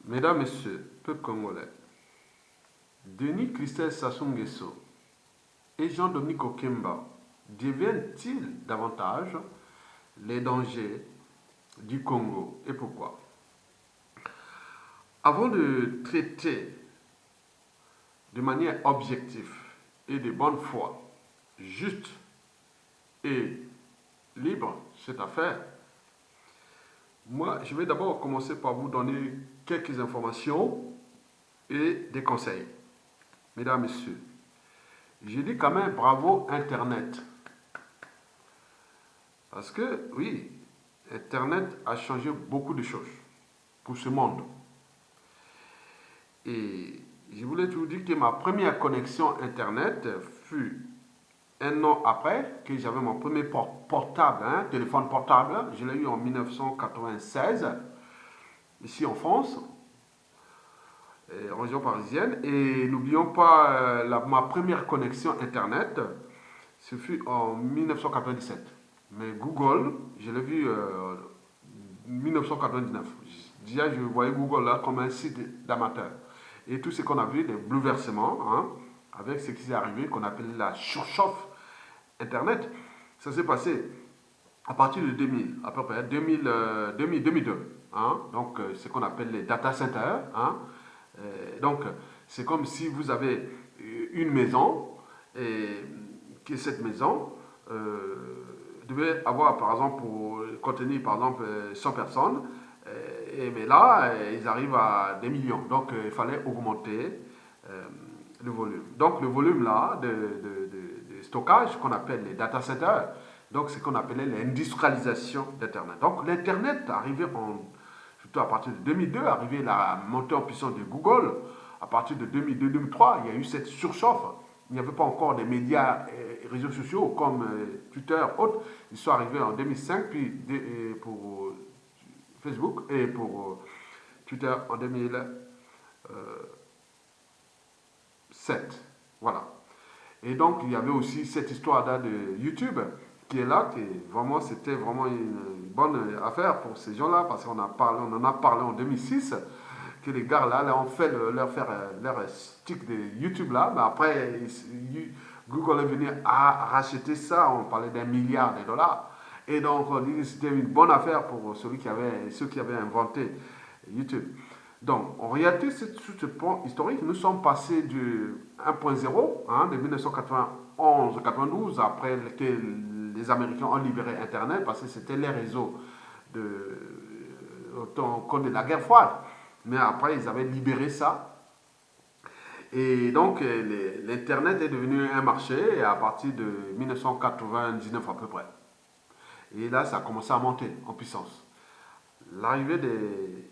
Mesdames, Messieurs, peuple congolais, Denis Christelle Sassou Nguesso et Jean-Dominique Okemba deviennent-ils davantage les dangers du Congo et pourquoi? Avant de traiter de manière objective et de bonne foi, juste et libre cette affaire, moi je vais d'abord commencer par vous donner quelques informations et des conseils. Mesdames, Messieurs, je dis quand même bravo Internet. Parce que, oui, Internet a changé beaucoup de choses pour ce monde. Et je voulais vous dire que ma première connexion Internet fut un an après que j'avais mon premier portable, téléphone portable. Je l'ai eu en 1996, ici en France, en région parisienne. Et n'oublions pas, ma première connexion Internet, ce fut en 1997. Mais Google, je l'ai vu en 1999. Déjà, je voyais Google là comme un site d'amateur. Et tout ce qu'on a vu, des bouleversements, avec ce qui s'est arrivé, qu'on appelle la surchauffe Internet, ça s'est passé à partir de 2000, à peu près 2002. Donc, ce qu'on appelle les data centers. Donc, c'est comme si vous avez une maison, et que cette maison devait avoir, par exemple, pour contenir, par exemple, 100 personnes. Mais là, ils arrivent à des millions. Donc, il fallait augmenter le volume. Donc, le volume là de stockage qu'on appelle les data centers, donc c'est ce qu'on appelait l'industrialisation d'Internet. Donc, l'Internet arrivé surtout à partir de 2002, arrivé la montée en puissance de Google, à partir de 2002-2003, il y a eu cette surchauffe. Il n'y avait pas encore des médias et réseaux sociaux comme Twitter, autres. Ils sont arrivés en 2005, puis pour Facebook et pour Twitter en 2007. Voilà. Et donc, il y avait aussi cette histoire-là de YouTube qui est là, qui vraiment, c'était vraiment une bonne affaire pour ces gens-là, parce qu'on on en a parlé en 2006, que les gars là ont fait leur stick de YouTube là, mais après, Google est venu à racheter ça, on parlait d'1 milliard de dollars. Et donc, on dit que c'était une bonne affaire pour ceux qui avaient inventé YouTube. Donc, en réalité, sur ce point historique, nous sommes passés du 1.0 de 1991-92, après que les Américains ont libéré Internet, parce que c'était les réseaux au temps de la guerre froide. Mais après, ils avaient libéré ça. Et donc, l'Internet est devenu un marché à partir de 1999 à peu près. Et là, ça a commencé à monter en puissance. L'arrivée des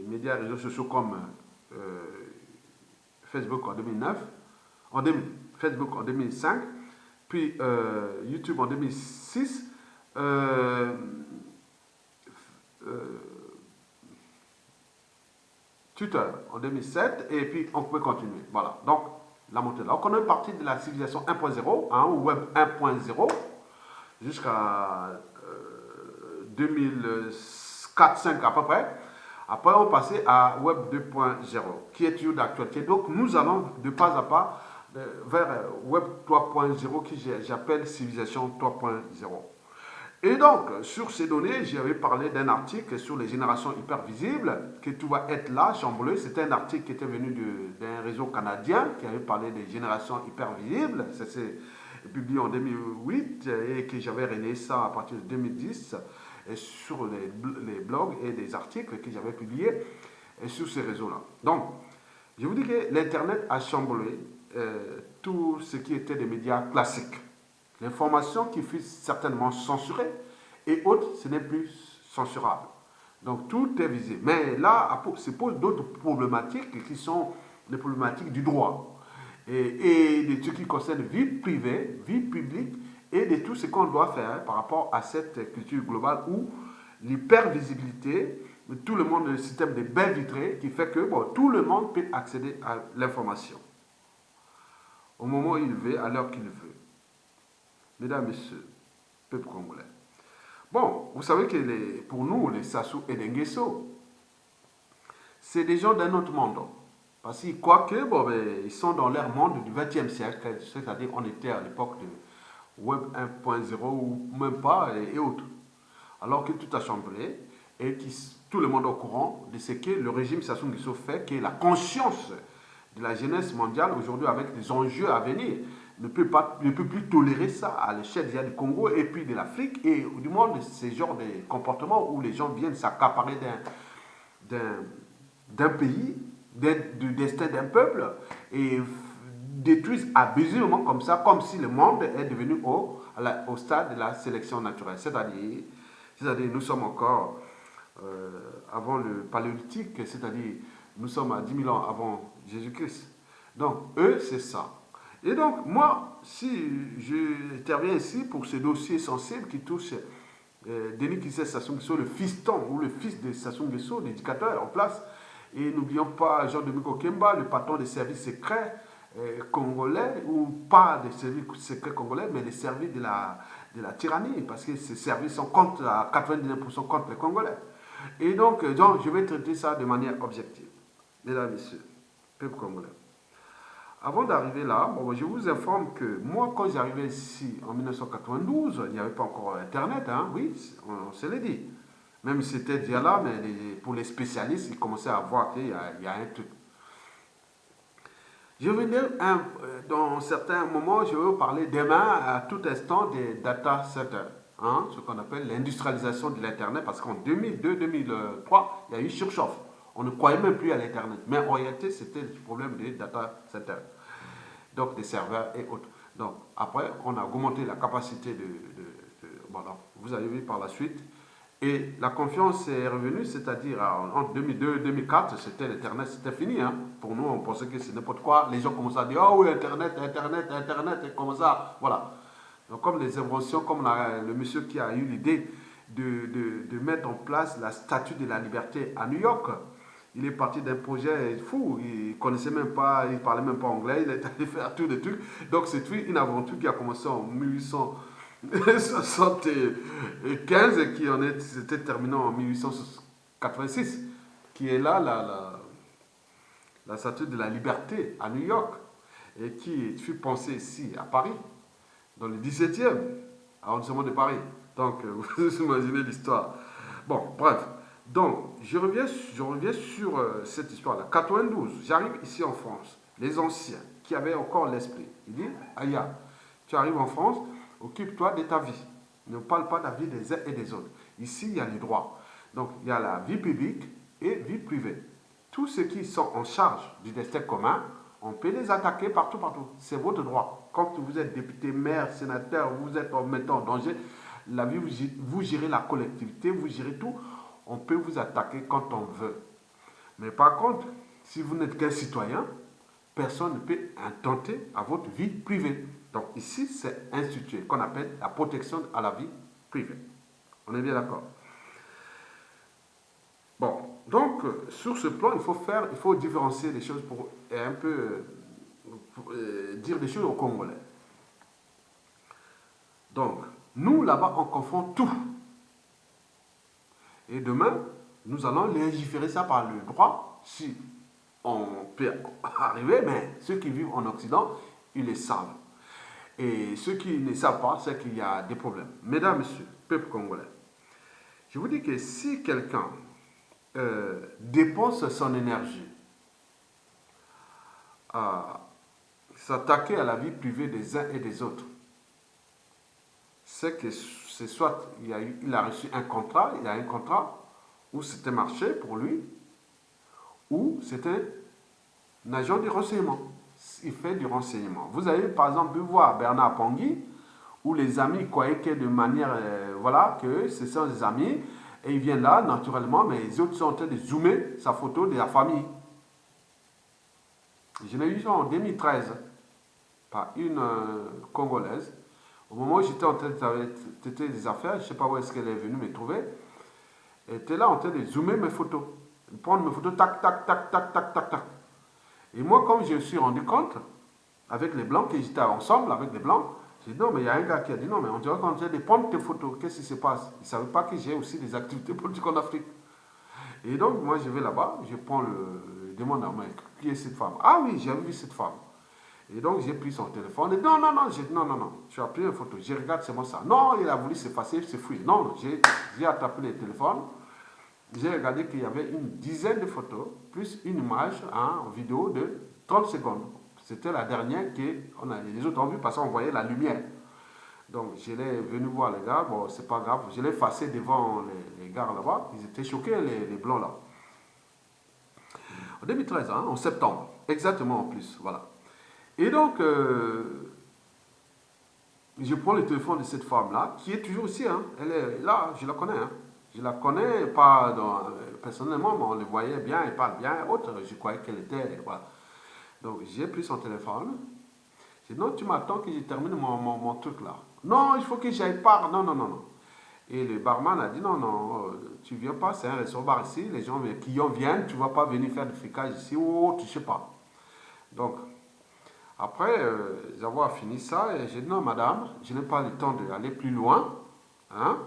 médias et réseaux sociaux comme Facebook en 2009, Facebook en 2005, puis YouTube en 2006, Twitter en 2007, et puis on peut continuer. Voilà, donc la montée là. Donc on est parti de la civilisation 1.0, ou Web 1.0, jusqu'à 2004-2005 à peu près. Après, on passait à Web 2.0, qui est toujours d'actualité. Donc, nous allons de pas à pas vers Web 3.0, qui j'appelle civilisation 3.0. Et donc, sur ces données, j'avais parlé d'un article sur les générations hypervisibles, que tout va être là, chamboulé. C'était un article qui était venu d'un réseau canadien qui avait parlé des générations hypervisibles. Ça s'est publié en 2008 et que j'avais relayé ça à partir de 2010 et sur les blogs et des articles que j'avais publiés sur ces réseaux-là. Donc, je vous dis que l'Internet a chamboulé tout ce qui était des médias classiques. L'information qui fut certainement censurée et autres, ce n'est plus censurable. Donc tout est visible. Mais là, se posent d'autres problématiques qui sont les problématiques du droit et de ce qui concerne vie privée, vie publique et de tout ce qu'on doit faire par rapport à cette culture globale où l'hypervisibilité, tout le monde, le système des baies vitrées qui fait que tout le monde peut accéder à l'information au moment où il veut, à l'heure qu'il veut. Mesdames, Messieurs, peuple congolais. Bon, vous savez que pour nous, les Sassou et les Nguesso, c'est des gens d'un autre monde. Parce qu'ils croient que, bon, ben, ils sont dans leur monde du XXe siècle, c'est-à-dire on était à l'époque de Web 1.0 ou même pas et autres. Alors que tout a chambré et que tout le monde est au courant de ce que le régime Sassou Nguesso fait, que la conscience de la jeunesse mondiale aujourd'hui avec des enjeux à venir ne peut plus tolérer ça à l'échelle déjà du Congo et puis de l'Afrique et du monde, ces genres de comportements où les gens viennent s'accaparer d'un pays, du destin d'un peuple et détruisent abusivement comme ça, comme si le monde est devenu au stade de la sélection naturelle. C'est-à-dire nous sommes encore avant le paléolithique, c'est-à-dire nous sommes à 10 000 ans avant Jésus-Christ. Donc, eux, c'est ça. Et donc, moi, si j'interviens ici pour ce dossier sensible qui touche Denis Kissé Sassou Nguesso, le fiston ou le fils de Sassou Nguesso, l'éducateur en place, et n'oublions pas Jean-Dominique Okemba, le patron des services secrets congolais, ou pas des services secrets congolais, mais des services de la tyrannie, parce que ces services sont contre, à 99% contre les Congolais. Et donc, je vais traiter ça de manière objective. Mesdames et messieurs, peuple congolais. Avant d'arriver là, bon, je vous informe que moi, quand j'arrivais ici en 1992, il n'y avait pas encore Internet, hein, oui, on se l'est dit. Même si c'était déjà là, mais pour les spécialistes, ils commençaient à voir qu'il y a un truc. Je vais dire, dans certains moments, je vais vous parler demain, à tout instant, des data centers, hein, ce qu'on appelle l'industrialisation de l'Internet, parce qu'en 2002-2003, il y a eu surchauffe. On ne croyait même plus à l'Internet. Mais en réalité, c'était le problème des data centers, donc des serveurs et autres. Donc, après, on a augmenté la capacité voilà, vous avez vu par la suite. Et la confiance est revenue, c'est-à-dire entre 2002 et 2004, c'était l'Internet, c'était fini. Hein. Pour nous, on pensait que c'est n'importe quoi. Les gens commençaient à dire, oh oui, Internet, et comme ça, voilà. Donc, comme les inventions, comme le monsieur qui a eu l'idée de mettre en place la statue de la liberté à New York, il est parti d'un projet fou, il connaissait même pas, il parlait même pas anglais, il est allé faire tous les trucs. Donc, c'est une aventure qui a commencé en 1875 et qui s'était terminé en 1886, qui est là la statue de la liberté à New York et qui fut pensée ici à Paris, dans le 17e arrondissement de Paris. Donc, vous imaginez l'histoire. Bon, bref. Donc, je reviens sur cette histoire-là. 92, j'arrive ici en France. Les anciens qui avaient encore l'esprit, ils disent, Aya, tu arrives en France, occupe-toi de ta vie. Ne parle pas de la vie des uns et des autres. Ici, il y a les droits. Donc, il y a la vie publique et vie privée. Tous ceux qui sont en charge du destin commun, on peut les attaquer partout. C'est votre droit. Quand vous êtes député, maire, sénateur, vous êtes en mettant en danger la vie, vous gérez la collectivité, vous gérez tout. On peut vous attaquer quand on veut. Mais par contre, si vous n'êtes qu'un citoyen, personne ne peut intenter à votre vie privée. Donc ici, c'est institué, qu'on appelle la protection à la vie privée. On est bien d'accord? Bon, donc sur ce plan, il faut différencier les choses pour un peu dire des choses aux Congolais. Donc, nous, là-bas, on confond tout. Et demain, nous allons légiférer ça par le droit, si on peut arriver, mais ceux qui vivent en Occident, ils le savent. Et ceux qui ne savent pas, c'est qu'il y a des problèmes. Mesdames, messieurs, peuple congolais, je vous dis que si quelqu'un dépense son énergie à s'attaquer à la vie privée des uns et des autres, c'est que c'est soit il a reçu un contrat, il a un contrat, ou c'était marché pour lui, ou c'était un agent du renseignement. Il fait du renseignement. Vous avez par exemple pu voir Bernard Pangui, où les amis croyaient que de manière, voilà, que ce sont des amis, et il vient là, naturellement, mais les autres sont en train de zoomer sa photo de la famille. Je l'ai eu en 2013, par une Congolaise. Au moment où j'étais en train de traiter des affaires, je ne sais pas où est-ce qu'elle est venue me trouver, elle était là en train de zoomer mes photos, de prendre mes photos, tac, tac, tac, tac, tac, tac, tac. Et moi, comme je me suis rendu compte, avec les Blancs, que j'étais ensemble avec les Blancs, j'ai dit non, mais il y a un gars qui a dit non, mais on dirait qu'on est en train de prendre tes photos, qu'est-ce qui se passe? Il ne savait pas que j'ai aussi des activités politiques en Afrique. Et donc, moi, je vais là-bas, je prends je demande à moi, qui est cette femme? Ah oui, j'ai vu cette femme. Et donc, j'ai pris son téléphone. Et non, non, non, non, non, non. Tu as pris une photo. Je regarde, c'est moi ça. Non, il a voulu s'effacer, se fouiller. Non, non, j'ai attrapé le téléphone. J'ai regardé qu'il y avait une dizaine de photos, plus une image en vidéo de 30 secondes. C'était la dernière que les autres ont vu parce qu'on voyait la lumière. Donc, je l'ai venu voir les gars. Bon, c'est pas grave. Je l'ai effacé devant les gars là-bas. Ils étaient choqués, les blancs là. En 2013, hein, en septembre. Exactement en plus. Voilà. Et donc, je prends le téléphone de cette femme-là, qui est toujours ici. Hein. Elle est là, je la connais. Hein. Je la connais, pas personnellement, mais on le voyait bien, elle parle bien, autre. Je croyais qu'elle était. Voilà. Donc, j'ai pris son téléphone. J'ai dit, non, tu m'attends que je termine mon truc là. Non, il faut que j'aille part. Non, non, non, non. Et le barman a dit, non, non, tu viens pas, c'est un restaurant bar ici. Les gens qui en viennent, tu ne vas pas venir faire du ficage ici ou tu ne sais pas. Donc, après avoir fini ça, j'ai dit non, madame, je n'ai pas le temps d'aller plus loin. Hein?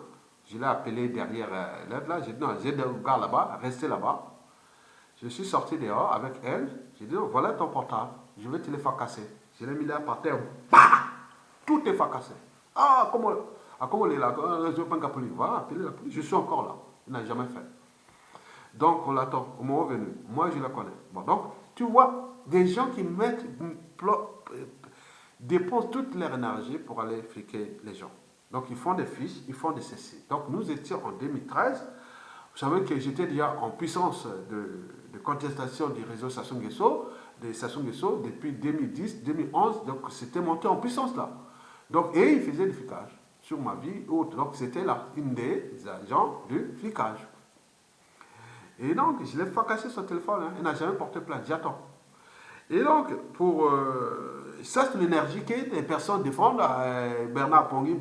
Je l'ai appelé derrière l'aide là. J'ai dit non, j'ai des gars là-bas, restez là-bas. Je suis sorti dehors avec elle. J'ai dit non, voilà ton portable, je vais te le fracasser. Je l'ai mis là par terre. Bah! Tout est fracassé. Comment il est là? Je ne pas la police. Va appeler la police. Je suis encore là. Il n'a jamais fait. Donc, on l'attend au moment venu. Moi, je la connais. Bon, donc, tu vois, des gens qui dépensent toute leur énergie pour aller fliquer les gens. Donc, ils font des fiches, ils font des ceci. Donc, nous étions en 2013. Vous savez que j'étais déjà en puissance de contestation du réseau Sassou Nguesso, depuis 2010, 2011. Donc, c'était monté en puissance là. Donc, et ils faisaient du flicage sur ma vie autre. Donc, c'était là, une des agents du flicage. Et donc, je l'ai fracassé son téléphone. Hein. Il n'a jamais porté plainte. J'attends. Et donc, ça, c'est l'énergie que les personnes défendent. Bernard Pongi,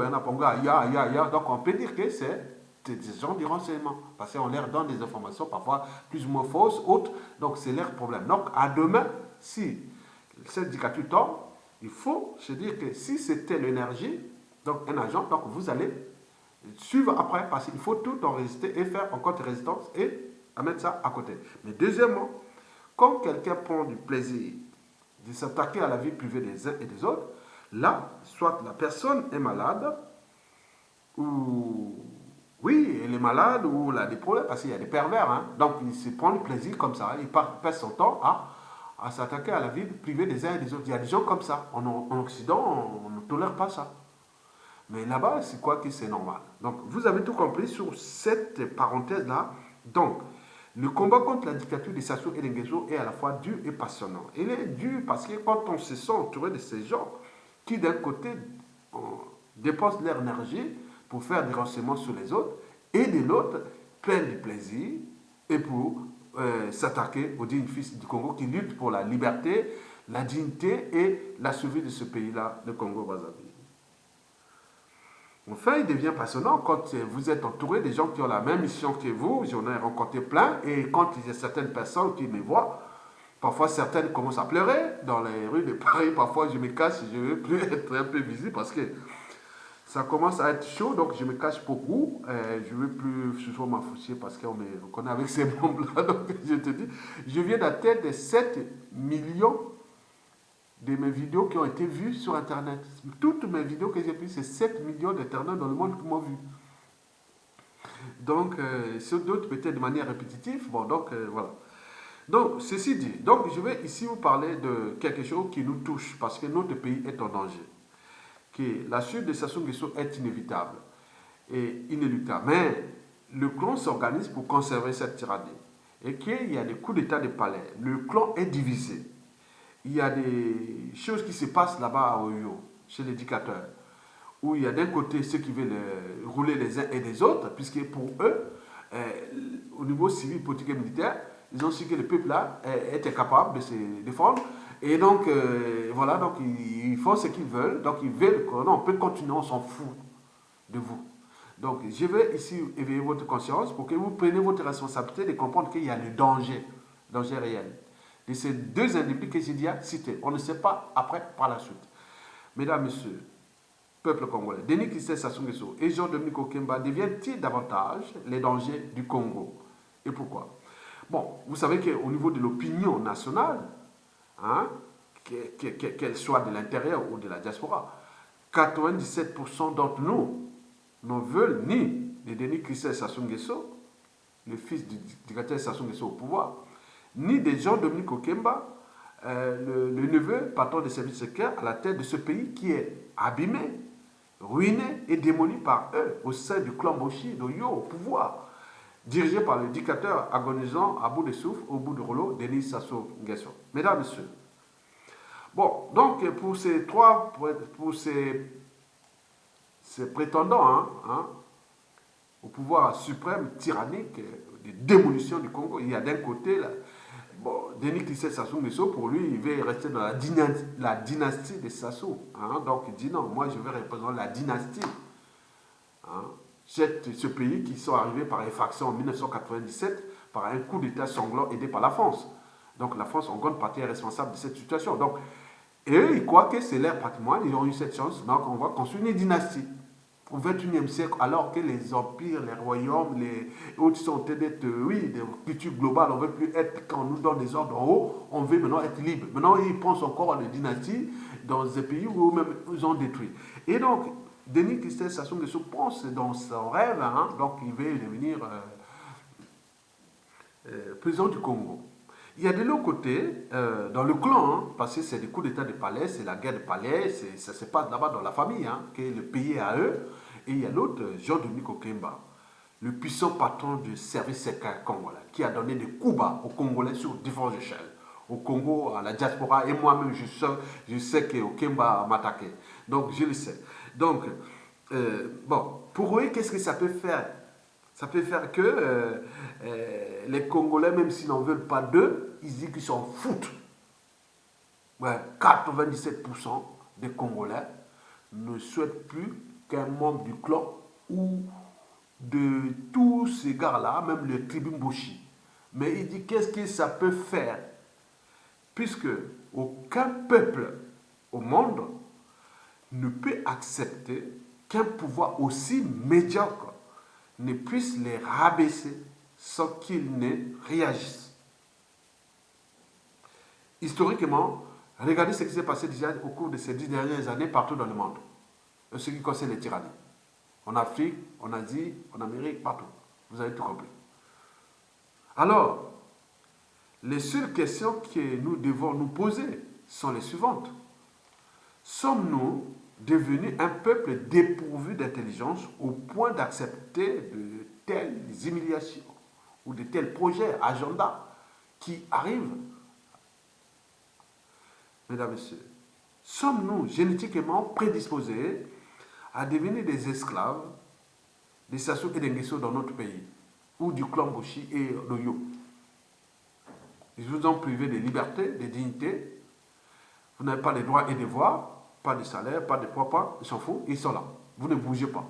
ya. Donc, on peut dire que c'est des gens du renseignement. Parce qu'on leur donne des informations parfois plus ou moins fausses, autres. Donc, c'est leur problème. Donc, à demain, si cette dictature tombe, il faut se dire que si c'était l'énergie, donc un agent, donc vous allez suivre après, parce qu'il faut tout enregistrer et faire en contre-résistance et à mettre ça à côté. Mais deuxièmement, quand quelqu'un prend du plaisir de s'attaquer à la vie privée des uns et des autres, là, soit la personne est malade, ou oui, elle est malade, ou elle a des problèmes, parce qu'il y a des pervers. Hein. Donc, il se prend du plaisir comme ça, il passe son temps à s'attaquer à la vie privée des uns et des autres. Il y a des gens comme ça. En Occident, on ne tolère pas ça. Mais là-bas, c'est quoi que c'est normal. Donc, vous avez tout compris sur cette parenthèse-là. Donc, le combat contre la dictature de Sassou Nguesso est à la fois dur et passionnant. Il est dur parce que quand on se sent entouré de ces gens qui, d'un côté, dépensent leur énergie pour faire des renseignements sur les autres, et de l'autre, prennent du plaisir et pour s'attaquer aux dignes fils du Congo qui luttent pour la liberté, la dignité et la survie de ce pays-là, le Congo-Brazzaville. Enfin, il devient passionnant quand vous êtes entouré des gens qui ont la même mission que vous. J'en ai rencontré plein. Et quand il y a certaines personnes qui me voient, parfois certaines commencent à pleurer dans les rues de Paris. Parfois, je me cache, je ne veux plus être un peu visible parce que ça commence à être chaud. Donc, je me cache beaucoup. Je ne veux plus souvent m'afficher parce qu'on me reconnaît avec ces bombes-là. Donc, je te dis, je viens d'atteindre 7 millions de mes vidéos qui ont été vues sur Internet. Toutes mes vidéos que j'ai prises, c'est 7 millions d'Internet dans le monde qui m'ont vu. Donc, sur d'autres, peut-être de manière répétitive. Bon, donc, voilà. Donc, ceci dit, donc, je vais ici vous parler de quelque chose qui nous touche, parce que notre pays est en danger. Que la chute de Sassou Nguesso est inévitable et inéluctable. Mais le clan s'organise pour conserver cette tyrannie. Et qu'il y a des coups d'état de palais. Le clan est divisé. Il y a des choses qui se passent là-bas à Oyo, chez les dictateurs, où il y a d'un côté ceux qui veulent rouler les uns et les autres, puisque pour eux, au niveau civil, politique et militaire, ils ont su que le peuple là était capable de se défendre. Et donc, voilà, donc ils font ce qu'ils veulent. Donc, ils veulent que non, on peut continuer, on s'en fout de vous. Donc, je vais ici éveiller votre conscience pour que vous preniez votre responsabilité de comprendre qu'il y a le danger réel de ces deux individus que j'ai déjà cités. On ne sait pas après, par la suite. Mesdames, Messieurs, peuple congolais, Denis Christophe Sassou Nguesso et Jean-Dominique Okemba deviennent-ils davantage les dangers du Congo? Et pourquoi? vous savez qu'au niveau de l'opinion nationale, hein, qu'elle soit de l'intérieur ou de la diaspora, 97% d'entre nous ne veulent ni de Denis Christelle Sassou Nguesso, le fils du dictateur Sassou Nguesso au pouvoir, ni de Jean-Dominique Okemba, le neveu patron des services secrets à la tête de ce pays qui est abîmé, ruiné et démoli par eux au sein du clan Boshi d'Oyo au pouvoir, dirigé par le dictateur agonisant à bout de souffle, au bout de rouleau, Denis Sassou Nguesso. Mesdames, Messieurs, bon, donc pour ces prétendants au pouvoir suprême tyrannique de démolition du Congo, il y a d'un côté là, bon, Denis Christelle Sassou Nguesso, pour lui, il veut rester dans la dynastie des Sassou. Donc il dit non, moi je veux représenter la dynastie. Ce pays qui sont arrivés par effraction en 1997 par un coup d'État sanglant aidé par la France. Donc la France en grande partie est responsable de cette situation. Donc, et eux, ils croient que c'est leur patrimoine, ils ont eu cette chance, donc on va construire une dynastie. Au XXIe siècle, alors que les empires, les royaumes, les autres sont en train d'être, oui, des cultures globales, on ne veut plus être, quand on nous donne des ordres en haut, on veut maintenant être libre. Maintenant, ils pensent encore à la dynastie dans des pays où même ils ont détruit. Et donc, Denis Christelle Sassou Nguesso pense dans son rêve, donc il veut devenir président du Congo. Il y a de l'autre côté, dans le clan, parce que c'est des coups d'état de palais, c'est la guerre de palais, ça se passe là-bas dans la famille, que le pays est à eux. Et il y a l'autre, Jean-Dominique Okemba, le puissant patron du service secret congolais, qui a donné des coups bas aux Congolais sur différentes échelles. Au Congo, à la diaspora, et moi-même, je sais que Okemba m'a attaqué. Donc, je le sais. Donc, bon, pour eux, qu'est-ce que ça peut faire? Ça peut faire que les Congolais, même s'ils n'en veulent pas d'eux, ils disent qu'ils s'en foutent. Ouais, 97% des Congolais ne souhaitent plus qu'un membre du clan ou de tous ces gars-là, même le tribun Boshi. Mais il dit qu'est-ce que ça peut faire? Puisque aucun peuple au monde ne peut accepter qu'un pouvoir aussi médiocre ne puisse les rabaisser sans qu'ils ne réagissent. Historiquement, regardez ce qui s'est passé déjà au cours de ces 10 dernières années partout dans le monde, en ce qui concerne les tyrannies. En Afrique, en Asie, en Amérique, partout. Vous avez tout compris. Alors, les seules questions que nous devons nous poser sont les suivantes. Sommes-nous devenus un peuple dépourvu d'intelligence au point d'accepter de telles humiliations ou de tels projets, agendas qui arrivent? Mesdames et messieurs, sommes-nous génétiquement prédisposés à devenir des esclaves des Sassou et des Nguesso dans notre pays, ou du clan Boshi et d'Oyo? Ils vous ont privé de liberté, de dignité. Vous n'avez pas les droits et devoirs, pas de salaire, pas de papa, ils s'en foutent, ils sont là. Vous ne bougez pas.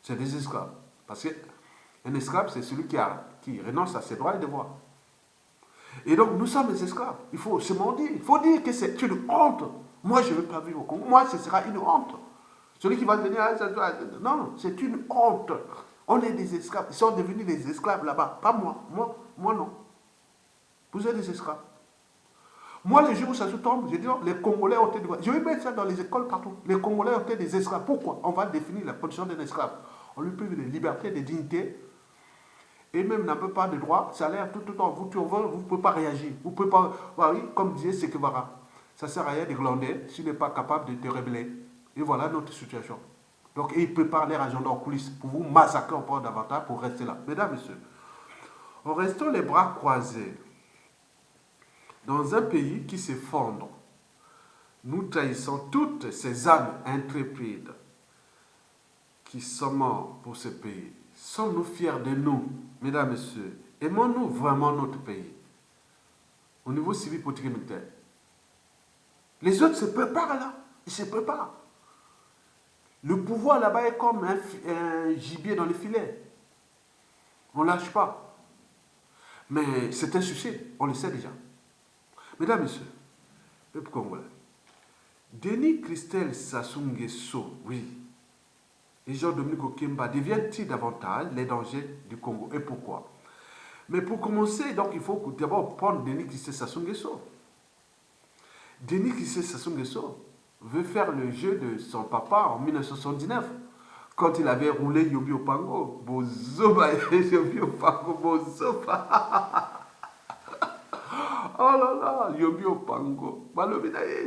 C'est des esclaves. Parce qu'un esclave, c'est celui qui renonce à ses droits et devoirs. Et donc, nous sommes des esclaves. Il faut se mentir. Il faut dire que c'est une honte. Moi, je ne veux pas vivre au Congo. Moi, ce sera une honte. Celui qui va venir, non, c'est une honte. On est des esclaves. Ils sont devenus des esclaves là-bas. Pas moi. Moi, non. Vous êtes des esclaves. Moi, les jours où ça se tombe, je dis, les Congolais ont été... Je vais mettre ça dans les écoles partout. Les Congolais ont été des esclaves. Pourquoi? On va définir la condition d'un esclave. On lui prive de liberté, de dignité, et même n'a pas de droit, salaire, tout le temps. Vous ne pouvez pas réagir. Vous ne pouvez pas... Oui, comme disait Sekevara, ça ne sert à rien de glander s'il n'est pas capable de te rebeller. Et voilà notre situation. Donc, il prépare leur agenda en coulisses pour vous massacrer encore davantage pour rester là. Mesdames, Messieurs, en restant les bras croisés, dans un pays qui s'effondre, nous trahissons toutes ces âmes intrépides qui sont morts pour ce pays. Sommes-nous fiers de nous, mesdames, messieurs? Aimons-nous vraiment notre pays au niveau civil, politique et militaire? Les autres se préparent là, ils se préparent. Le pouvoir là-bas est comme un gibier dans le filet. On ne lâche pas. Mais c'est un succès, on le sait déjà. Mesdames, Messieurs, peuple congolais, Denis Christelle Sassou Nguesso, oui, et Jean-Dominique Okemba deviennent-ils davantage les dangers du Congo? Et pourquoi? Mais pour commencer, donc, il faut d'abord prendre Denis Kissé Sassou Nguesso. Denis Kissé Sassou Nguesso veut faire le jeu de son papa en 1979, quand il avait roulé Yobi Opango. Bozoba, Yobi Opango, Bozoba. Oh là là, Yobi Opango.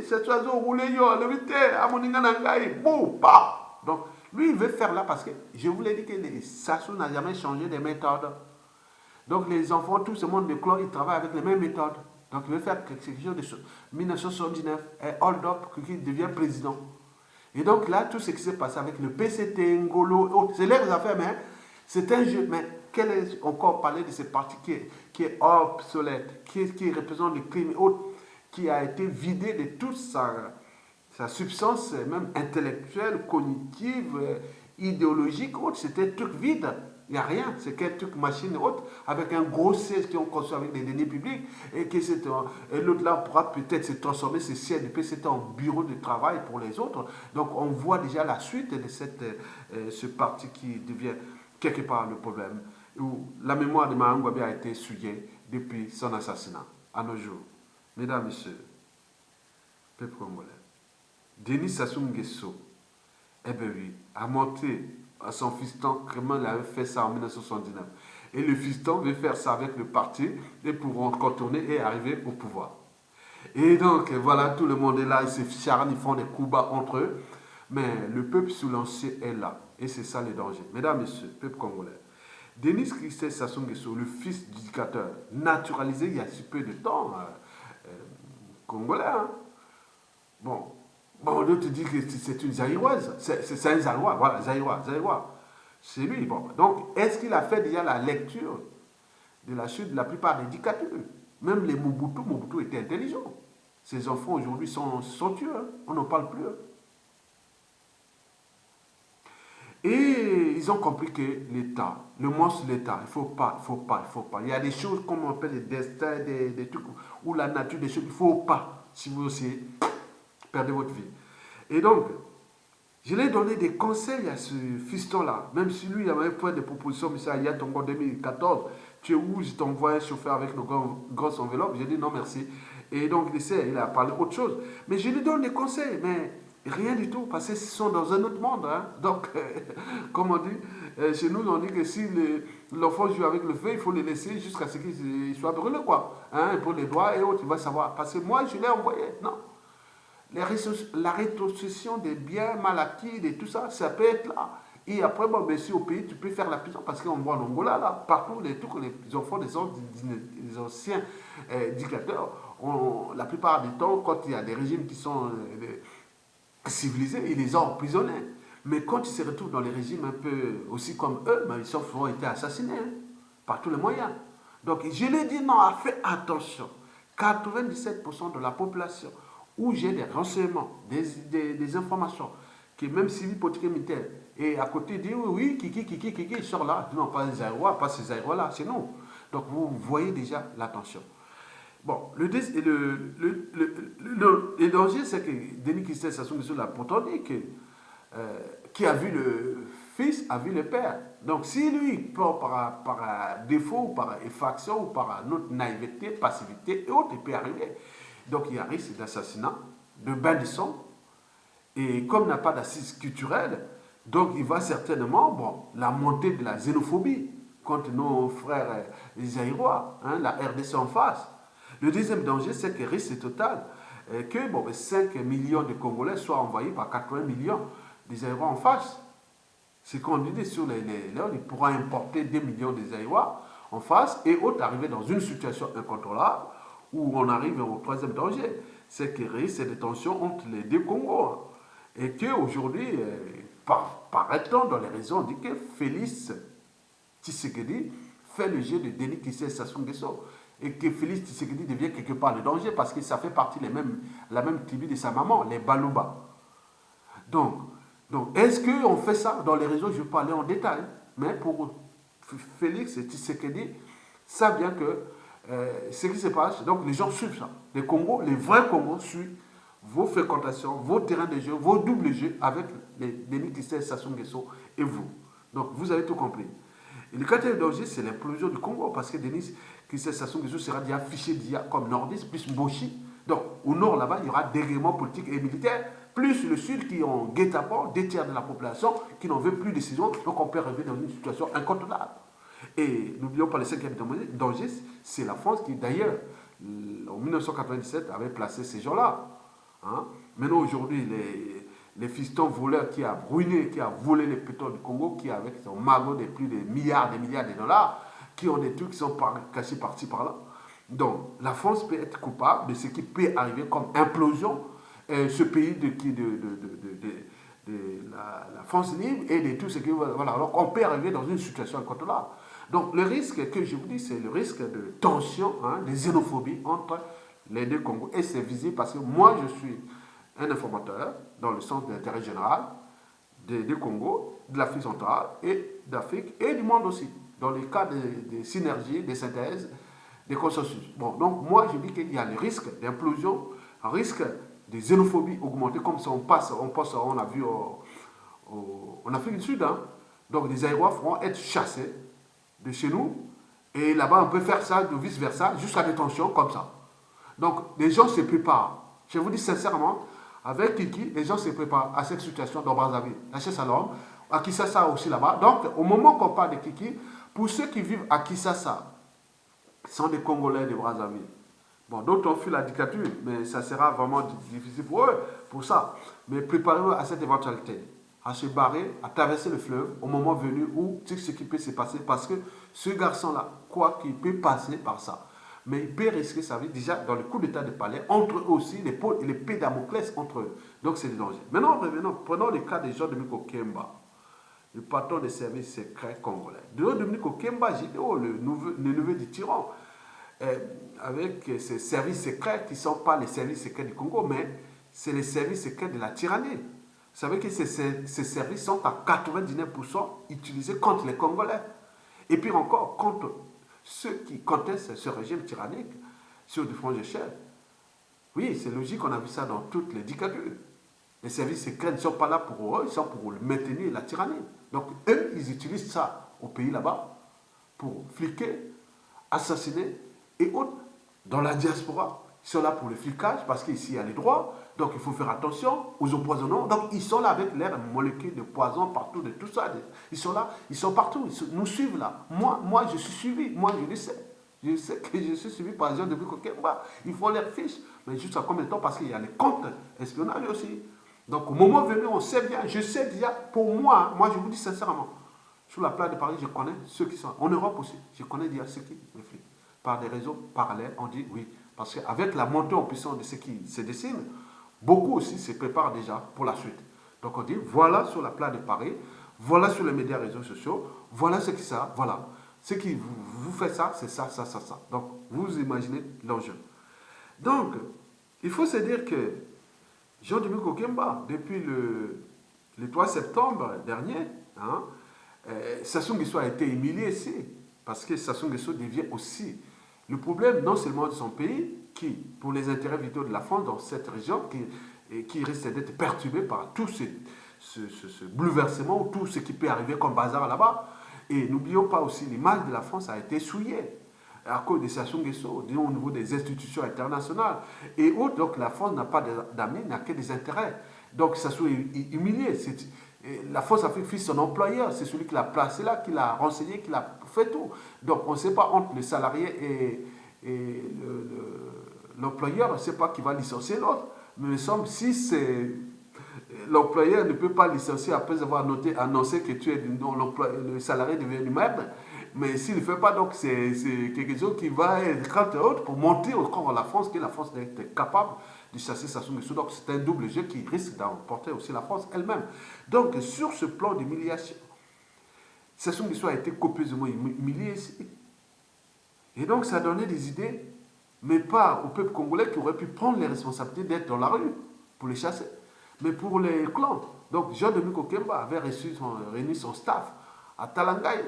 Cet oiseau roulé, yo, le vite, Amoninga Nangaï, bou, pa. Donc, lui, il veut faire là parce que je vous l'ai dit que les Sassou n'a jamais changé de méthode. Donc, les enfants, tout ce monde de clan, ils travaillent avec les mêmes méthodes. Donc, il veut faire quelque chose de 1979, et hold up, qu'il devient président. Et donc, là, tout ce qui s'est passé avec le PCT, Ngolo, c'est leurs affaires, mais c'est un jeu. Mais quel est encore parler de ce parti qui est obsolète, qui représente le crime et autres, qui a été vidé de toute sa substance, même intellectuelle, cognitive, idéologique, autre. C'était un truc vide. Il n'y a rien, c'est qu'un truc machine haute avec un gros siège qui ont construit avec des deniers publics et l'autre là pourra peut-être se transformer ce siège de PCT en bureau de travail pour les autres. Donc on voit déjà la suite de ce parti qui devient quelque part le problème, où la mémoire de Mahama Ngouabi a été souillée depuis son assassinat à nos jours. Mesdames, Messieurs, peuple congolais, Denis Sassou Nguesso, eh bien oui, a monté à son fiston, comment il avait fait ça en 1979. Et le fiston veut faire ça avec le parti et pourront contourner et arriver au pouvoir. Et donc, voilà, tout le monde est là, ils se charnent, ils font des coups bas entre eux. Mais le peuple silencieux est là. Et c'est ça le danger. Mesdames, Messieurs, peuple congolais, Denis Kissé Sassou Nguesso, le fils du dictateur, naturalisé il y a si peu de temps, congolais, hein? Bon, d'autres disent que c'est une Zaïroise. C'est un Zaïrois, voilà, Zaïrois. C'est lui. Bon. Donc, est-ce qu'il a fait déjà la lecture de la chute de la plupart des dictatures? Même les Mobutu étaient intelligents. Ces enfants aujourd'hui sont tués, hein. On n'en parle plus. Hein. Et ils ont compris que l'État, le monstre de l'État, il ne faut pas. Il y a des choses comme on appelle des destins, des trucs, ou la nature des choses, il ne faut pas. Si vous aussi perdez votre vie. Et donc, je lui ai donné des conseils à ce fiston-là. Même si lui, il avait fait des propositions, mais ça, il y a ton en 2014, tu es où, je t'envoie un chauffeur avec nos grosses enveloppes. J'ai dit non, merci. Et donc, il a parlé autre chose. Mais je lui donne des conseils, mais rien du tout, parce qu'ils sont dans un autre monde. Hein. Donc, comme on dit, chez nous, on dit que si l'enfant joue avec le feu, il faut le laisser jusqu'à ce qu'il soit brûlé, quoi. Hein, pour les doigts et autres, il va savoir. Parce que moi, je l'ai envoyé. Non. La rétrocession des biens mal acquis et tout ça, ça peut être là. Et après, bon, ben, si au pays, tu peux faire la prison parce qu'on voit en Angola, là, partout, les enfants des anciens dictateurs, la plupart du temps, quand il y a des régimes qui sont civilisés, ils les ont emprisonnés. Mais quand ils se retrouvent dans les régimes un peu aussi comme eux, ben, ils ont souvent été assassinés hein, par tous les moyens. Donc, je lui ai dit non, fais attention. 97% de la population où j'ai des renseignements, des informations, que même civil, politique et militaire, et à côté, il dit oui, kiki, il sort là. Non, pas les Aïrois, pas ces Aïrois-là, c'est nous. Donc vous voyez déjà l'attention. Bon, le danger, c'est que Denis Kissé Sassou Nguesso l'a pourtant dit que qui a vu le fils, a vu le père. Donc si lui, par défaut, par effraction, ou par notre naïveté, passivité et autres, il peut arriver. Donc il y a risque d'assassinat, de bain de sang. Et comme il n'a pas d'assise culturelle, donc il va certainement, bon, la montée de la xénophobie contre nos frères les Aïrois, hein, la RDC en face. Le deuxième danger, c'est que risque est total, que bon, 5 millions de Congolais soient envoyés par 80 millions des Aïrois en face. C'est qu'on dit sur il pourra importer 2 millions des Aïrois en face et autres arriver dans une situation incontrôlable où on arrive au troisième danger, c'est qu'il risque des tensions entre les deux Congos. Et qu'aujourd'hui, paraît-on dans les réseaux, on dit que Félix Tshisekedi fait le jeu de Denis Kissé Sassou Nguesso. Et que Félix Tshisekedi devient quelque part le danger parce que ça fait partie de la même tribu de sa maman, les Balouba. Donc est-ce qu'on fait ça dans les réseaux? Je vais pas aller en détail. Mais pour Félix Tshisekedi, ça vient que ce qui se passe, donc les gens suivent ça. Les Congos, les vrais Congos suivent vos fréquentations, vos terrains de jeu, vos doubles jeux avec les Denis Kissé Sassou Nguesso et vous. Donc vous avez tout compris. Et le quatrième danger, c'est l'implosion du Congo, parce que Denis Sassou Nguesso sera déjà affiché déjà comme nordiste, plus Mboshi. Donc, au nord, là-bas, il y aura dérèglement politique et militaire, plus le sud qui ont guet-apens, 2 tiers de la population qui n'en veut plus de décision. Donc, on peut arriver dans une situation incontrôlable. Et n'oublions pas le cinquième danger, c'est la France qui, d'ailleurs, en 1997, avait placé ces gens-là. Hein? Maintenant, aujourd'hui, les fistons voleurs qui a ruiné, qui a volé les pétrole du Congo, qui avec son magot de plus de milliards de dollars, qui ont des trucs qui sont cachés par-ci par-là. Donc, la France peut être coupable de ce qui peut arriver comme implosion. Ce pays la France libre et de tout ce qui... Voilà, alors on peut arriver dans une situation incontrôlable. Donc, le risque que je vous dis, c'est le risque de tension, hein, de xénophobie entre les deux Congos. Et c'est visible parce que moi, je suis un informateur dans le sens de l'intérêt général des deux Congos, de l'Afrique centrale et d'Afrique et du monde aussi, dans les cas de synergie, de synthèse, des consensus. Bon, donc moi, je dis qu'il y a le risque d'implosion, un risque de xénophobie augmentée, comme ça on a vu en Afrique du Sud. Hein. Donc les Aïrois vont être chassés de chez nous, et là-bas on peut faire ça, de vice-versa, jusqu'à des tensions comme ça. Donc les gens se préparent. Je vous dis sincèrement, avec Kiki, les gens se préparent à cette situation dans Brazzaville, la chasse à l'homme, à Kisasa aussi là-bas. Donc au moment qu'on parle de Kiki, pour ceux qui vivent à Kisasa, sont des Congolais de Brazzaville. Bon, d'autres ont fui la dictature, mais ça sera vraiment difficile pour eux, pour ça. Mais préparez-vous à cette éventualité, à se barrer, à traverser le fleuve au moment venu où tout ce qui peut se passer, parce que ce garçon-là, quoi qu'il peut passer par ça, mais il peut risquer sa vie déjà dans le coup d'état de palais, entre eux aussi, l'épée Damoclès entre eux. Donc c'est le danger. Maintenant, revenons, prenons le cas de Jean-Dominique Okemba, le patron des services secrets congolais. De Jean-Dominique Okemba, j'ai dit, oh, le neveu du tyran, avec ces services secrets qui ne sont pas les services secrets du Congo, mais c'est les services secrets de la tyrannie. Vous savez que ces services sont à 99% utilisés contre les Congolais. Et puis encore, contre ceux qui contestent ce régime tyrannique sur du front d'échelle. Oui, c'est logique, on a vu ça dans toutes les dictatures. Les services secrets ne sont pas là pour eux, ils sont pour maintenir la tyrannie. Donc eux, ils utilisent ça au pays là-bas pour fliquer, assassiner et autres. Dans la diaspora, ils sont là pour le flicage parce qu'ici il y a les droits, donc il faut faire attention aux empoisonnants. Donc ils sont là avec leurs molécules de poison partout, de tout ça. Ils sont là, ils sont partout, ils nous suivent là. Moi je suis suivi, moi je le sais. Je sais que je suis suivi par les gens depuis Kokemba. Ils font leurs fiches, mais juste à combien de temps? Parce qu'il y a les comptes espionnage aussi. Donc au moment venu, on sait bien, je sais déjà, pour moi, moi je vous dis sincèrement, sur la place de Paris, je connais ceux qui sont en Europe aussi. Je connais déjà ceux qui me fliquent. Par des réseaux parallèles, on dit oui. Parce qu'avec la montée en puissance de ce qui se dessine, beaucoup aussi se préparent déjà pour la suite. Donc on dit, voilà sur la place de Paris, voilà sur les médias réseaux sociaux, voilà ce qui ça, voilà. Ce qui vous fait ça, c'est ça, ça, ça, ça. Donc vous imaginez l'enjeu. Donc, il faut se dire que Jean-Dominique Okemba, depuis le 3 septembre dernier, hein, Sassou Nguesso a été humilié ici, parce que Sassou Nguesso devient aussi le problème non seulement de son pays, qui, pour les intérêts vitaux de la France dans cette région, qui risque d'être perturbé par tout ce bouleversement, tout ce qui peut arriver comme bazar là-bas. Et n'oublions pas aussi, l'image de la France a été souillée à cause de Sassou Nguesso, disons au niveau des institutions internationales et autres. Donc la France n'a pas d'amis, n'a que des intérêts. Donc Sassou est humilié. La France a fait son employeur, c'est celui qui l'a placé là, qui l'a renseigné, qui l'a fait tout. Donc on ne sait pas entre le salarié et l'employeur, on ne sait pas qui va licencier l'autre. Mais si l'employeur ne peut pas licencier après avoir annoncé que tu es le salarié devient du maître, mais s'il ne le fait pas, donc c'est quelque chose qui va être crainte haute pour monter encore à la France, que la France est capable de chasser Sassou Nguesso. Donc c'est un double jeu qui risque d'emporter aussi la France elle-même. Donc sur ce plan d'humiliation, Sassou Nguesso a été copieusement humilié ici. Et donc ça a donné des idées, mais pas au peuple congolais qui aurait pu prendre les responsabilités d'être dans la rue pour les chasser, mais pour les clans. Donc Jean-Dominique Okemba avait réuni son staff à Talangaï,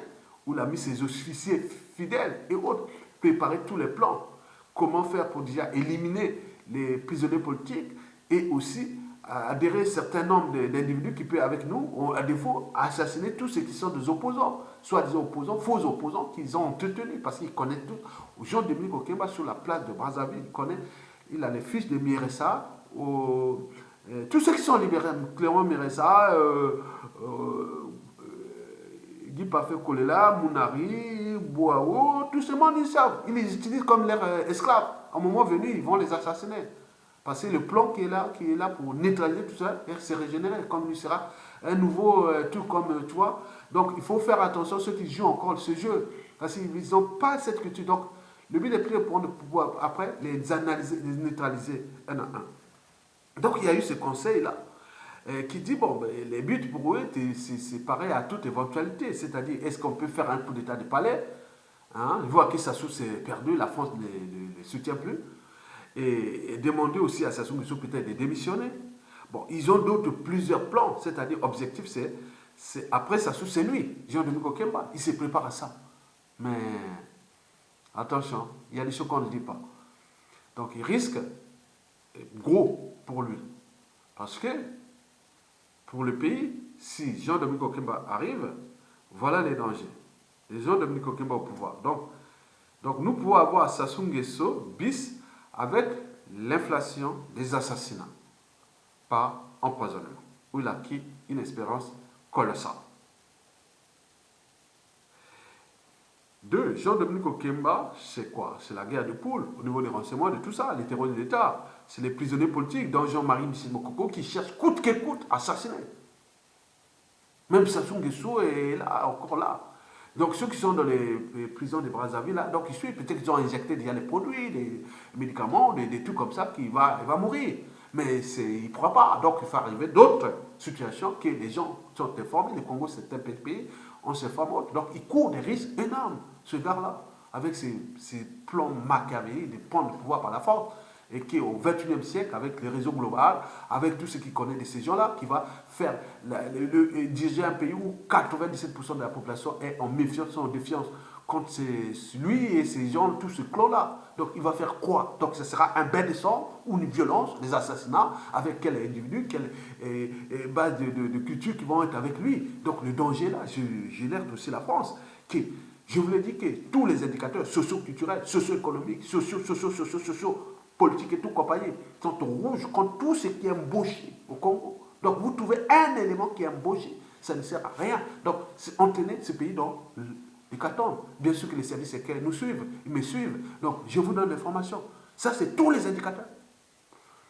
où il a mis ses officiers fidèles et autres, préparer tous les plans. Comment faire pour déjà éliminer les prisonniers politiques et aussi adhérer un certain nombre d'individus qui peuvent avec nous, ou à défaut, assassiner tous ceux qui sont des opposants, soit des opposants, faux opposants qu'ils ont entretenus, parce qu'ils connaissent tout. Jean-Dominique Okemba, sur la place de Brazzaville, il a les fils de Miressa, tous ceux qui sont libérés, Clément Miressa, Guy Pafé Kolela, Mounari, Bouao, tout ce monde, ils savent. Ils les utilisent comme leurs esclaves. À un moment venu, ils vont les assassiner. Parce que le plan qui est là pour neutraliser tout ça, c'est régénéré, comme il sera un nouveau truc comme, tu vois. Donc, il faut faire attention à ceux qui jouent encore ce jeu. Parce qu'ils n'ont pas cette culture. Donc, le but est de prendre le pouvoir après, les analyser, les neutraliser un à un. Donc, il y a eu ce conseil-là qui dit, bon, ben, les buts pour eux, c'est pareil à toute éventualité. C'est-à-dire, est-ce qu'on peut faire un coup d'état de palais, hein, voir que Sassou s'est perdu, la France ne les soutient plus, et demander aussi à Sassou Nguesso peut-être de démissionner. Bon, ils ont plusieurs plans, c'est-à-dire, objectif, c'est après Sassou, c'est lui, Jean-Dominique Okemba, il se prépare à ça. Mais, attention, il y a des choses qu'on ne dit pas. Donc, il risque gros pour lui. Parce que, pour le pays, si Jean-Dominique Okemba arrive, voilà les dangers. Les Jean-Dominique Okemba au pouvoir. Donc nous pouvons avoir Sassou Nguesso bis avec l'inflation des assassinats par empoisonnement, où il a acquis une espérance colossale. 2. Jean-Dominique Okemba, c'est quoi? C'est la guerre de poule au niveau des renseignements, de tout ça, les terroristes d'État. C'est les prisonniers politiques, dont Jean-Marie Michel Mokoko, qui cherchent coûte que coûte à assassiner. Même Sassou Nguesso est là, encore là. Donc ceux qui sont dans les prisons de Brazzaville, là, donc ils suivent, peut-être qu'ils ont injecté déjà des produits, des médicaments, des trucs comme ça, il va mourir. Mais il ne pourra pas. Donc il faut arriver d'autres situations que les gens sont informés. Le Congo, c'est un pays, on s'informe. Donc il court des risques énormes, ce gars-là, avec ses plans machiavéliques de prendre le pouvoir par la force. Et qui au XXIe siècle, avec les réseaux globaux, avec tout ce qu'il connaît de ces gens-là, qui va faire diriger un pays où 97% de la population est en méfiance, en défiance contre lui et ces gens, tout ce clan-là. Donc il va faire quoi? Donc ce sera un bain de sang ou une violence, des assassinats, avec quel individu, quelle base de culture qui vont être avec lui. Donc le danger là, j'alerte aussi la France, qui, je vous l'ai dit que tous les indicateurs socio-culturels, socio-économiques, socio politique et tout compagnie, sont au rouge contre tout ce qui est embauché au Congo. Donc vous trouvez un élément qui est embauché, ça ne sert à rien. Donc entraîner ce pays dans l'hécatombe. Bien sûr que les services secrets nous suivent, ils me suivent. Donc je vous donne l'information. Ça, c'est tous les indicateurs.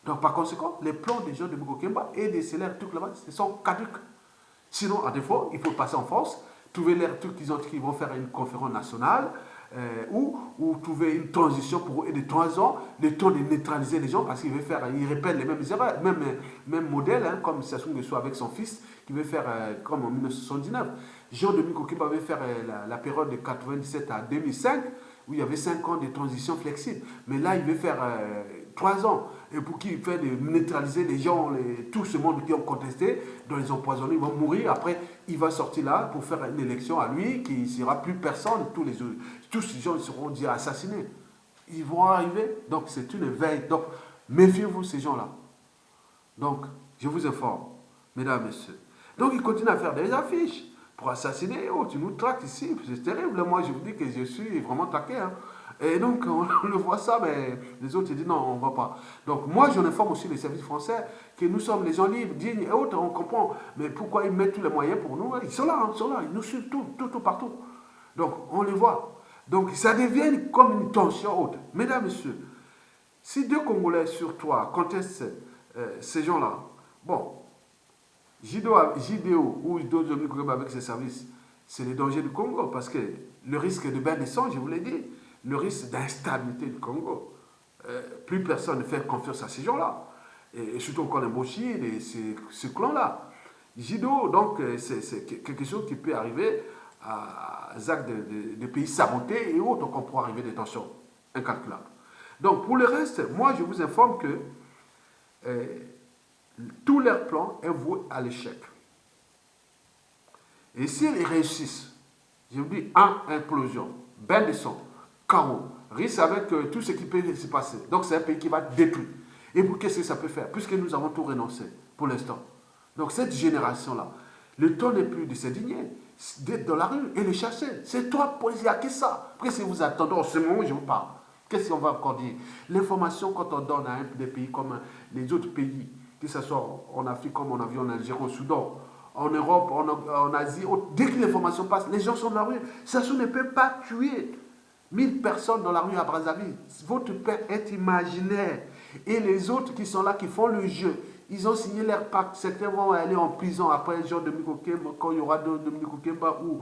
Donc par conséquent, les plans des gens de Mukokemba et des CLR, tout là-bas, ce sont caduques. Sinon, à défaut, il faut passer en France, trouver les trucs qui vont faire une conférence nationale, ou trouver une transition pour eux de 3 ans, le temps de neutraliser les gens, parce qu'il répète les mêmes erreurs, même modèle, hein, comme Sassou Nguesso avec son fils, qui veut faire comme en 1979. Jean-Dominique Okemba veut faire la période de 97 à 2005, où il y avait 5 ans de transition flexible. Mais là, il veut faire 3 ans. Et pour qu'il fait de neutraliser les gens, tout ce monde qui ont contesté, dont ils ont empoisonnés, ils vont mourir. Après, il va sortir là pour faire une élection à lui, qui ne sera plus personne. Tous ces gens seront déjà assassinés. Ils vont arriver. Donc, c'est une veille. Donc, méfiez-vous ces gens-là. Donc, je vous informe, mesdames et messieurs. Donc, ils continuent à faire des affiches pour assassiner. Oh, tu nous traques ici. C'est terrible. Moi, je vous dis que je suis vraiment traqué. Hein. Et donc, on le voit ça, mais les autres, ils disent non, on ne va pas. Donc, moi, j'en informe aussi les services français que nous sommes les gens libres, dignes et autres, on comprend. Mais pourquoi ils mettent tous les moyens pour nous? Ils sont là, ils nous suivent tout, partout. Donc, on les voit. Donc, ça devient comme une tension haute. Mesdames, messieurs, si 2 Congolais sur 3 contestent ces gens-là, bon, JDO ou d'autres avec ses services, c'est les dangers du Congo, parce que le risque de bain de sang, je vous l'ai dit, le risque d'instabilité du Congo. Plus personne ne fait confiance à ces gens-là. Et surtout encore les Boshi, ce clan-là. Jido, donc, c'est quelque chose qui peut arriver à Zach de pays sabotés et autres, donc on pourra arriver des tensions incalculables. Donc, pour le reste, moi, je vous informe que tous leurs plans est voué à l'échec. Et s'ils réussissent, je vous dis, implosion, bain de sang, chaos, risque avec tout ce qui peut se passer. Donc c'est un pays qui va être détruit. Et pour qu'est-ce que ça peut faire? Puisque nous avons tout renoncé pour l'instant. Donc cette génération-là, le temps n'est plus de s'indigner, d'être dans la rue et les chasser. C'est toi, il n'y a que ça. Qu'est-ce que vous attendez en ce moment où je vous parle? Qu'est-ce qu'on va encore dire? L'information, quand on donne à des pays comme les autres pays, que ce soit en Afrique, comme on a vu en Algérie, au Soudan, en Europe, en Asie, dès que l'information passe, les gens sont dans la rue. Ça ne peut pas tuer 1000 personnes dans la rue à Brazzaville. Votre père est imaginaire. Et les autres qui sont là, qui font le jeu, ils ont signé leur pacte. Certains vont aller en prison après Jean Dominique Okemba, quand il y aura Dominique Okemba ou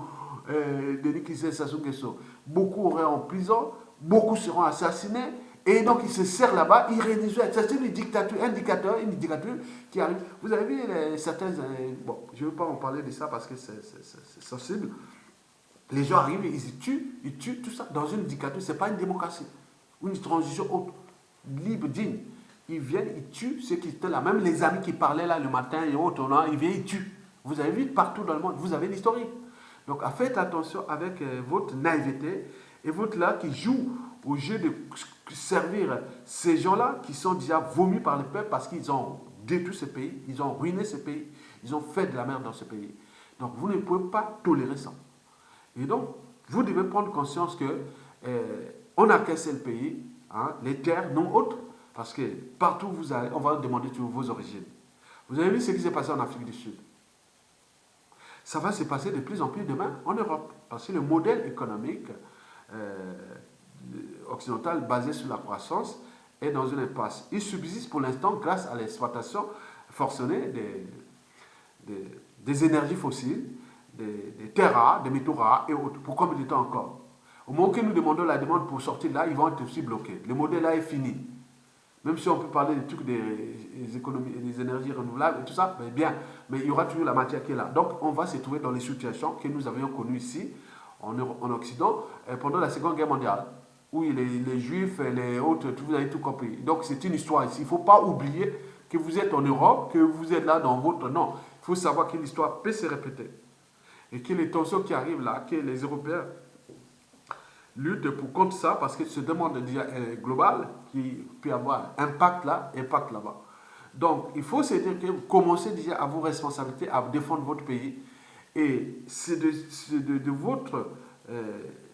Denis Kissé Sassou Nguesso. Beaucoup auraient en prison, beaucoup seront assassinés. Et donc, ils se serrent là-bas, ils réduisent. C'est une dictature, une dictature qui arrive. Vous avez vu certains. Bon, je ne veux pas en parler de ça parce que c'est sensible. Les gens arrivent, ils tuent tout ça. Dans une dictature, ce n'est pas une démocratie. Une transition haute, libre, digne. Ils viennent, ils tuent ceux qui étaient là. Même les amis qui parlaient là le matin et autres, ils viennent, ils tuent. Vous avez vu partout dans le monde, vous avez l'historique. Donc, faites attention avec votre naïveté et votre là qui joue au jeu de servir ces gens-là qui sont déjà vomis par le peuple parce qu'ils ont détruit ce pays, ils ont ruiné ce pays, ils ont fait de la merde dans ce pays. Donc, vous ne pouvez pas tolérer ça. Et donc, vous devez prendre conscience que on a cassé le pays, hein, les terres, non autres, parce que partout où vous allez, on va demander sur vos origines. Vous avez vu ce qui s'est passé en Afrique du Sud. Ça va se passer de plus en plus demain en Europe, parce que le modèle économique occidental basé sur la croissance est dans une impasse. Il subsiste pour l'instant grâce à l'exploitation forcenée des énergies fossiles, des terres rares, des métaux rares et autres. Pour combien de temps encore? Au moment que nous demandons la demande pour sortir de là, ils vont être aussi bloqués. Le modèle là est fini. Même si on peut parler des trucs des économies, des énergies renouvelables et tout ça, mais bien, mais il y aura toujours la matière qui est là. Donc on va se trouver dans les situations que nous avions connues ici, en Occident, pendant la Seconde Guerre mondiale, où les Juifs et les autres, vous avez tout compris. Donc c'est une histoire ici. Il ne faut pas oublier que vous êtes en Europe, que vous êtes là dans votre... Non, il faut savoir que l'histoire peut se répéter. Et que les tensions qui arrivent là, que les Européens luttent pour contre ça, parce que ce demande global qui peut avoir impact là, impact là-bas. Donc, il faut se dire que vous commencez déjà à vos responsabilités, à défendre votre pays. Et c'est de votre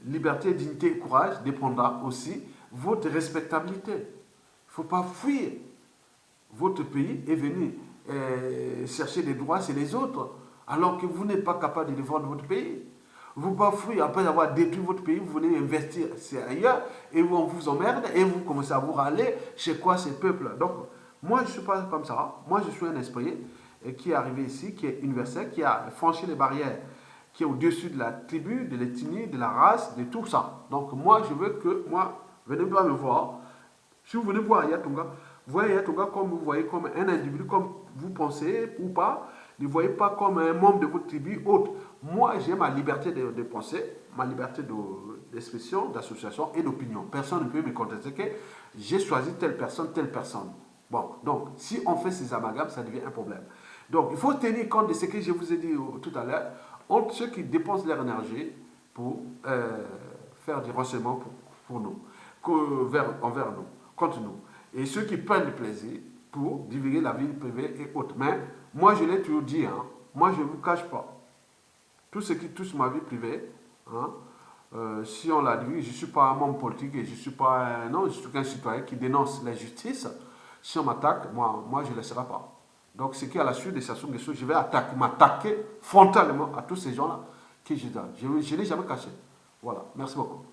liberté, dignité et courage dépendra aussi votre respectabilité. Il ne faut pas fuir. Votre pays est venu chercher des droits chez les autres, alors que vous n'êtes pas capable de défendre votre pays. Vous ne pouvez pas fuir, après avoir détruit votre pays, vous venez investir ailleurs, et on vous emmerde, et vous commencez à vous râler chez quoi ces peuples. Donc, moi, je ne suis pas comme ça. Moi, je suis un esprit qui est arrivé ici, qui est universel, qui a franchi les barrières, qui est au-dessus de la tribu, de l'ethnie, de la race, de tout ça. Donc, moi, je veux que, venez pas me voir. Si vous venez voir Ayatunga, voyez Ayatunga comme vous voyez comme un individu, comme vous pensez ou pas. Ne voyez pas comme un membre de votre tribu autre. Moi, j'ai ma liberté de penser, ma liberté d'expression, d'association et d'opinion. Personne ne peut me contester que j'ai choisi telle personne, telle personne. Bon, donc, si on fait ces amalgames, ça devient un problème. Donc, il faut tenir compte de ce que je vous ai dit tout à l'heure, entre ceux qui dépensent leur énergie pour faire du renseignement pour nous, envers nous, contre nous, et ceux qui prennent du plaisir pour divulguer la vie privée et autres. Mais moi, je l'ai toujours dit, hein, moi, je ne vous cache pas. Tout ce qui touche ma vie privée, hein, si on l'a dit, je ne suis pas un membre politique et je ne suis pas non, je suis un citoyen qui dénonce l'injustice. Si on m'attaque, moi je ne laisserai pas. Donc, ce qui est à la suite de Sassou Nguesso, je vais m'attaquer frontalement à tous ces gens-là que je donne. Je ne l'ai jamais caché. Voilà, merci beaucoup.